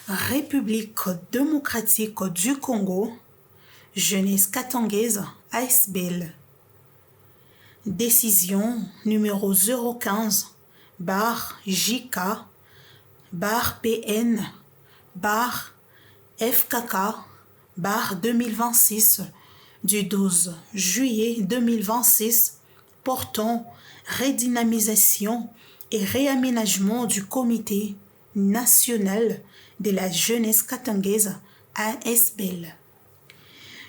République démocratique du Congo, Jeunesse katangaise ASBL. Décision numéro 015 JK PN FKK 2026 du 12 juillet 2026 portant redynamisation et réaménagement du comité national de la jeunesse katangaise ASBL.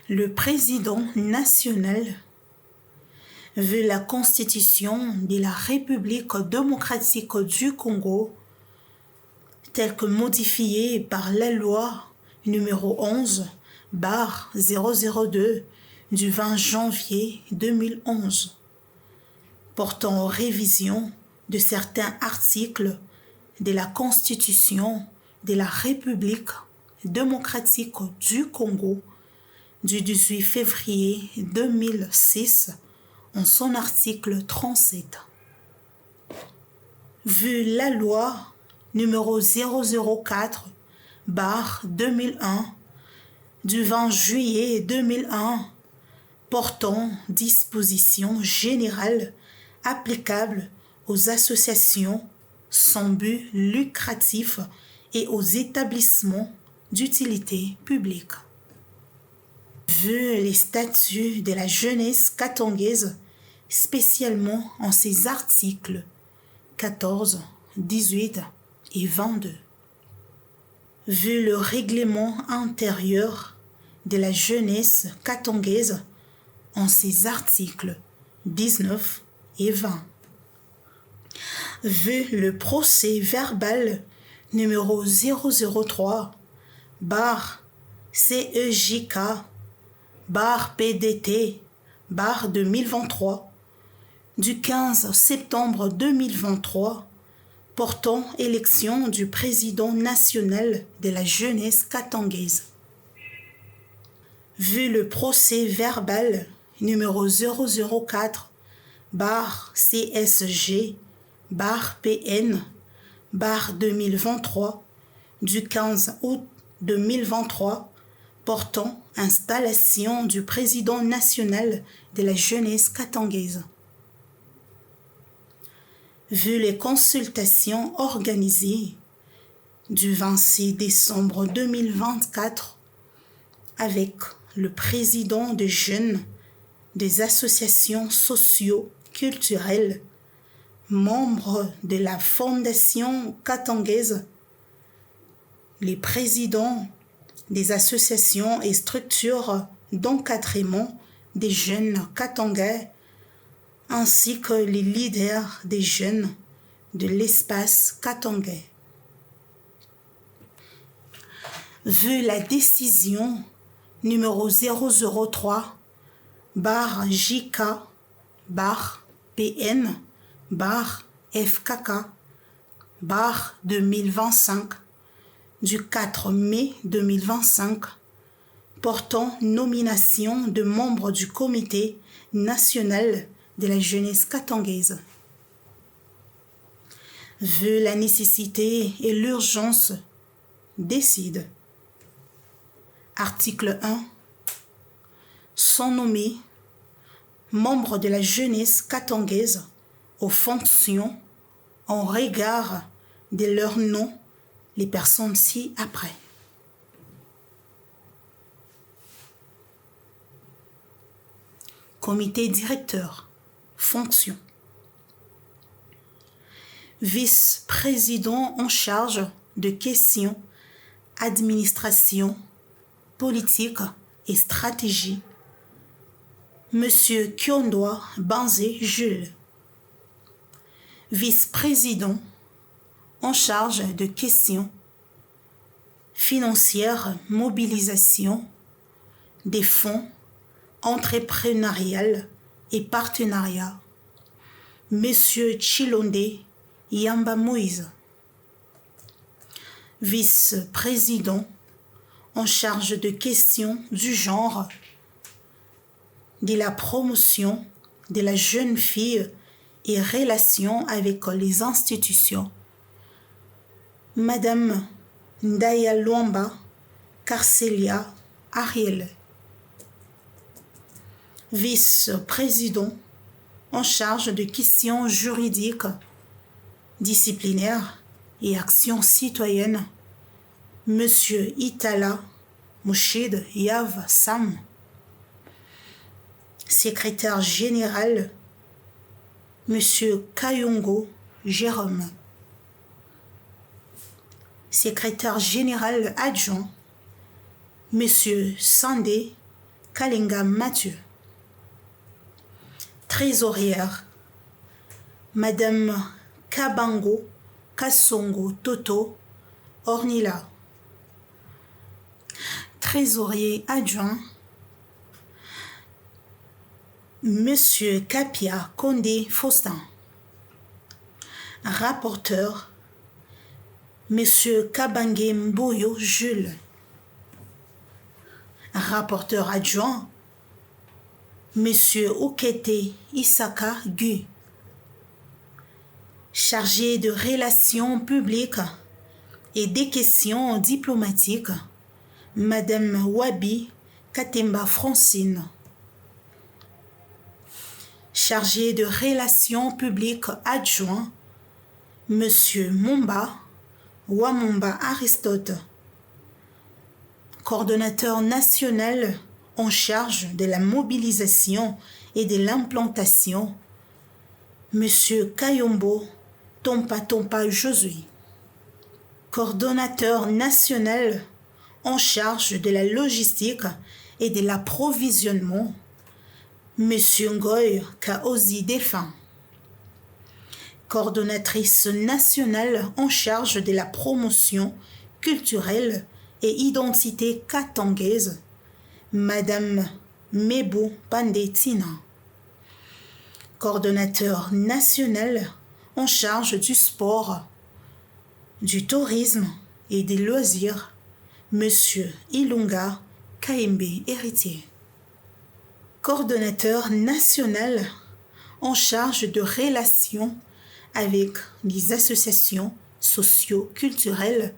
Le président national veut la constitution de la République démocratique du Congo telle que modifiée par la loi numéro 11/002 du 20 janvier 2011 portant révision de certains articles de la Constitution de la République démocratique du Congo du 18 février 2006 en son article 37. Vu la loi numéro 004/2001 du 20 juillet 2001 portant dispositions générales applicables aux associations sans but lucratif et aux établissements d'utilité publique. Vu les statuts de la jeunesse katangaise, spécialement en ses articles 14, 18 et 22. Vu le règlement intérieur de la jeunesse katangaise en ses articles 19 et 20. Vu le procès verbal numéro 003/CEJK PDT 2023 du 15 septembre 2023 portant élection du président national de la jeunesse katangaise. Vu le procès verbal numéro 004/CSG PN 2023 du 15 août 2023 portant installation du président national de la jeunesse katangaise. Vu les consultations organisées du 26 décembre 2024 avec le président des jeunes des associations socio-culturelles, membres de la Fondation katangaise, les présidents des associations et structures d'encadrement des jeunes katangais, ainsi que les leaders des jeunes de l'espace katangais. Vu la décision numéro 003/JK PN FKK 2025 du 4 mai 2025 portant nomination de membres du comité national de la jeunesse katangaise. Vu la nécessité et l'urgence, décide. Article 1. Sont nommés membres de la jeunesse katangaise aux fonctions en regard de leur nom les personnes ci-après. Comité directeur. Fonction. Vice-président en charge de questions, administration, politique et stratégie, Monsieur Kiondoa Banzé Jules. Vice-président en charge de questions financières, mobilisation des fonds entrepreneurial et partenariat, Monsieur Chilonde Yamba Moïse. Vice-président en charge de questions du genre, de la promotion de la jeune fille et relations avec les institutions, Madame Ndaya Luamba Carcelia Ariel. Vice-président en charge de questions juridiques, disciplinaires et actions citoyennes, Monsieur Itala Mouchid Yav Sam. Secrétaire général, Monsieur Kayongo Jérôme. Secrétaire général adjoint, Monsieur Sandé Kalinga Mathieu. Trésorière, Madame Kabango Kasongo Toto Ornila. Trésorier adjoint, Monsieur Kapia Kondé Faustin. Rapporteur, Monsieur Kabange Mboyo Jules. Rapporteur adjoint, Monsieur Okete Isaka Gu. Chargé de relations publiques et des questions diplomatiques, Madame Wabi Katemba Francine. Chargé de relations publiques adjoint, Monsieur Momba Wamomba Aristote. Coordonnateur national en charge de la mobilisation et de l'implantation, Monsieur Kayombo Tompa Tompa Josué. Coordonnateur national en charge de la logistique et de l'approvisionnement, Monsieur Ngoy Kaozi Défunt. Coordonnatrice nationale en charge de la promotion culturelle et identité katangaise, Madame Mebo Pandetina. Coordonnateur national en charge du sport, du tourisme et des loisirs, Monsieur Ilunga Kaimbe Héritier. Coordonnateur national en charge de relations avec les associations socio-culturelles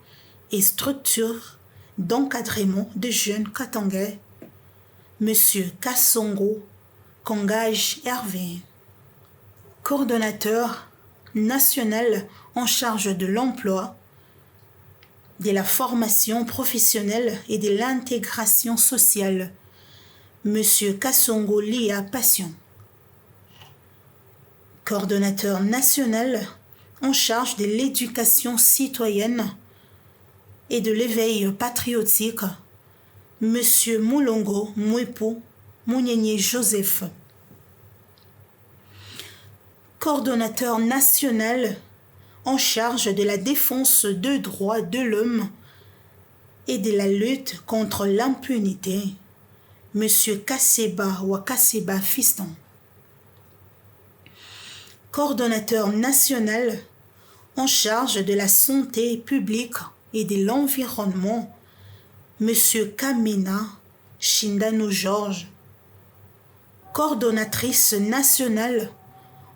et structures d'encadrement de jeunes katangais, Monsieur Kassongo Kongaj Hervé. Coordonnateur national en charge de l'emploi, de la formation professionnelle et de l'intégration sociale, Monsieur Kassongo Lia Passion. Coordonnateur national en charge de l'éducation citoyenne et de l'éveil patriotique, Monsieur Moulongo Mouepo Mounyenye Joseph. Coordonnateur national en charge de la défense des droits de l'homme et de la lutte contre l'impunité, Monsieur Kasseba Wakaseba Fiston. Coordonnateur national en charge de la santé publique et de l'environnement, Monsieur Kamena Shindano Georges. Coordonnatrice nationale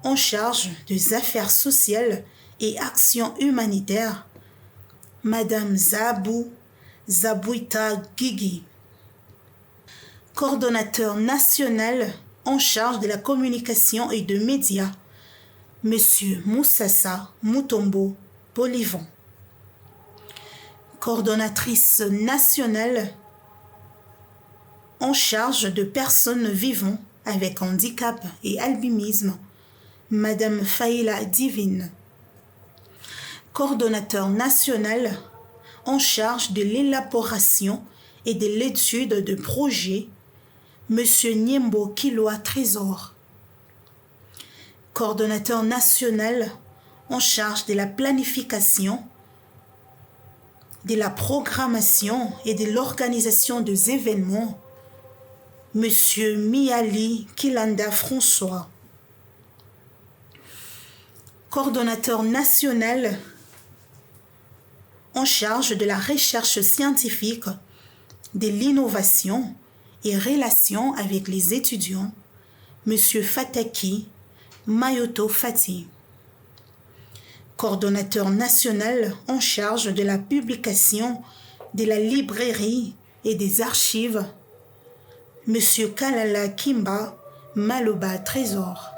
en charge des affaires sociales et actions humanitaires, Madame Zabou Zabouita Guigui. Coordonnateur national en charge de la communication et des médias, Monsieur Moussassa Moutombo Polivon. Coordonnatrice nationale en charge de personnes vivant avec handicap et albinisme, Madame Faïla Divine. Coordonnateur national en charge de l'élaboration et de l'étude de projets, Monsieur Niembo Kiloa Trésor. Coordonnateur national en charge de la planification, de la programmation et de l'organisation des événements, Monsieur Miali Kilanda François. Coordonnateur national en charge de la recherche scientifique, de l'innovation et relations avec les étudiants, Monsieur Fataki Mayoto Fati. coordonnateur national en charge de la publication de la librairie et des archives, M. Kalala Kimba Maloba Trésor,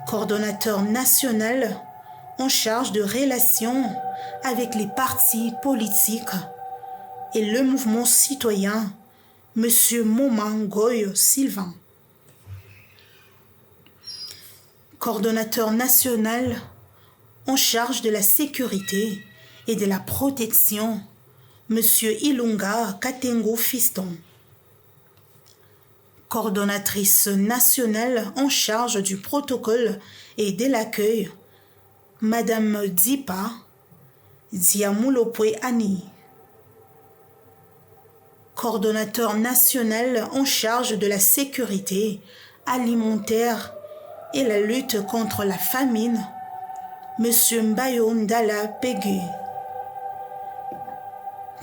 coordonnateur national en charge de relations avec les partis politiques et le mouvement citoyen, M. Momangoy Sylvain, coordonnateur national en charge de la sécurité et de la protection, M. Ilunga Katengo Fiston, coordonnatrice nationale en charge du protocole et de l'accueil, Madame Dipa Diamulopwe Annie, coordonnateur national en charge de la sécurité alimentaire et la lutte contre la famine, M. Mbayo Ndala Pegu,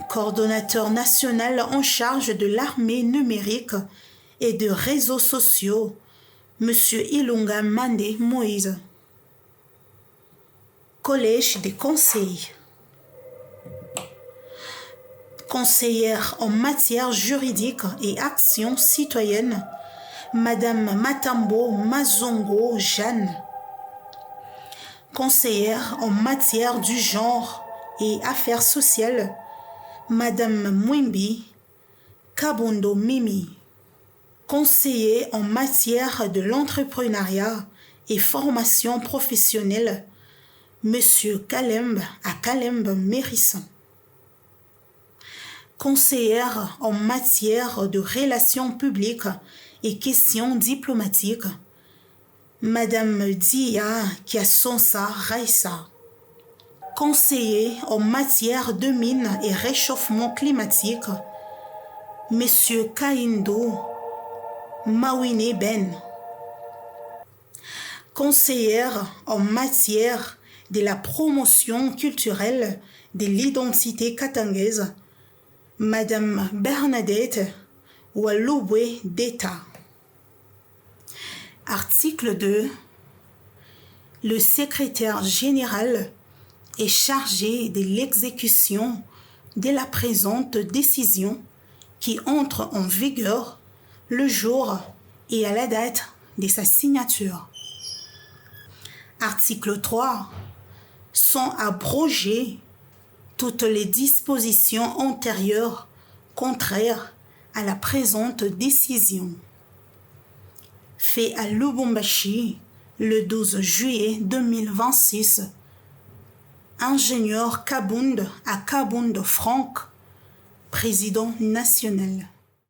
coordonnateur national en charge de l'armée numérique et de réseaux sociaux, M. Ilunga Mande Moïse, collège des conseils, conseillère en matière juridique et action citoyenne, Madame Matambo Mazongo Jeanne, conseillère en matière du genre et affaires sociales, Madame Mwimbi Kabondo Mimi, conseiller en matière de l'entrepreneuriat et formation professionnelle, Monsieur Kalembe à Kalembe Mérisson, conseillère en matière de relations publiques et questions diplomatiques, Madame Dia Kiasonsa Raissa, conseiller en matière de mines et réchauffement climatique, Monsieur Kaindo Mawine Ben, conseillère en matière de la promotion culturelle de l'identité katangaise, Madame Bernadette Walubwe Deta. Article 2. Le secrétaire général est chargé de l'exécution de la présente décision qui entre en vigueur le jour et à la date de sa signature. Article 3. Sont abrogées toutes les dispositions antérieures contraires à la présente décision. Fait à Lubumbashi le 12 juillet 2026. Ingénieur Kabund à Kabund Franck, président national.